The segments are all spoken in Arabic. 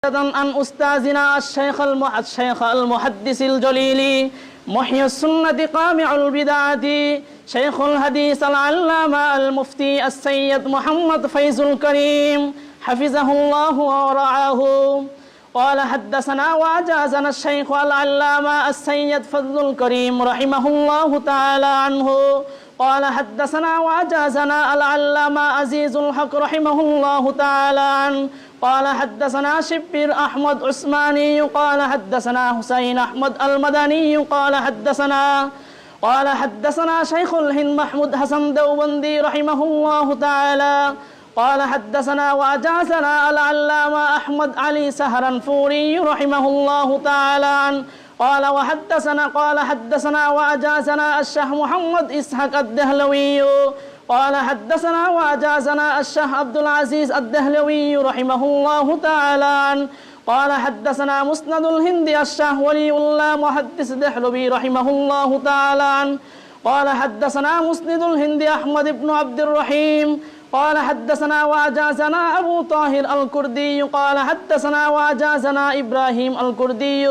عن أستاذنا الشيخ المحدث الجليل محيي السنة قامع البدعة شيخ الحديث العلامة المفتي السيد محمد فيز الكريم حفظه الله ورعاه. قال حدثنا وأجازنا الشيخ العلامة السيد فضل الكريم رحمه الله تعالى عنه. قال حدثنا وأجازنا العلامة عزيز الحق رحمه الله تعالى عنه. قال حدثنا شبير أحمد عثماني قال حدثنا حسين أحمد المدني قال حدثنا شيخ الهند محمود حسن دوبندي رحمه الله تعالى. قال حدثنا وأجازنا العلامة أحمد علي سهرنفوري رحمه الله تعالى عنه. قال حدثنا وأجازنا الشيخ محمد إسحاق الدهلوي. قال حدثنا وأجازنا الشيخ عبد العزيز الدهلوي رحمه الله تعالى عنه. قال حدثنا مسند الهند الشيخ ولي الله محدث دهلوي رحمه الله تعالى عنه. قال حدثنا مسند الهند أحمد بن عبد الرحيم. قال حدثنا وأجازنا أبو طاهر الكردي. قال حدثنا وأجازنا إبراهيم الكردي.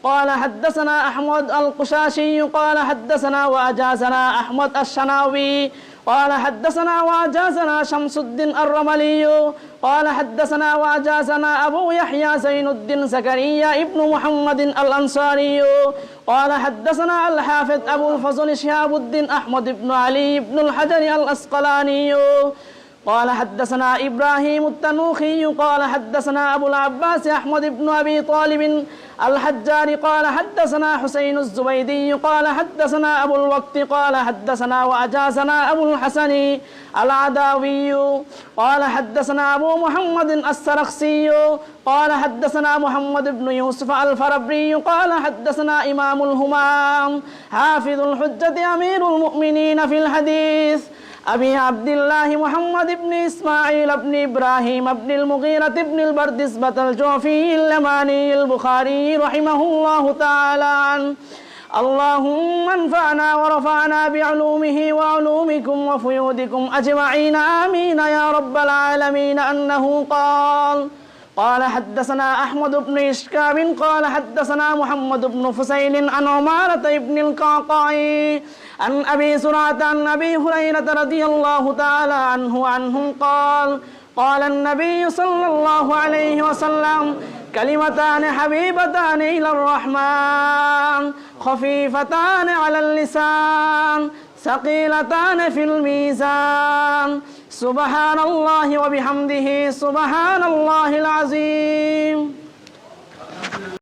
قال حدثنا أحمد القشاشي. قال حدثنا وأجازنا أحمد الشناوي. قال حدثنا وأجازنا شمس الدين الرملي. قال حدثنا وأجازنا أبو يحيى زين الدين زكريا ابن محمد الأنصاري. قال حدثنا الحافظ أبو الفضل شهاب الدين أحمد بن علي بن الحجر الأسقلاني. قال حدثنا إبراهيم التنوخي. قال حدثنا أبو العباس أحمد بن أبي طالب الحجار. قال حدثنا حسين الزبيدي. قال حدثنا أبو الوقت. قال حدثنا وأجازنا أبو الحسن العداوي. قال حدثنا أبو محمد السرخسي. قال حدثنا محمد بن يوسف الفربري. قال حدثنا إمام الهمام حافظ الحجة أمير المؤمنين في الحديث أبي عبد الله محمد بن إسماعيل بن إبراهيم بن المغيرة بن البردزبة الجعفي اللماني البخاري رحمه الله تعالى عنه. اللهم انفعنا ورفعنا بعلومه وعلومكم وفيودكم أجمعين آمين يا رب العالمين. أنه قال حدثنا أحمد بن إشكاب. قال حدثنا محمد بن فسيل عن عمارة بن القعقاع عن أبي زرعة عن أبي هريرة رضي الله تعالى عنه قال النبي صلى الله عليه وسلم كلمتان حبيبتان إلى الرحمن خفيفتان على اللسان ثقيلتان في الميزان سبحان الله وبحمده سبحان الله العظيم.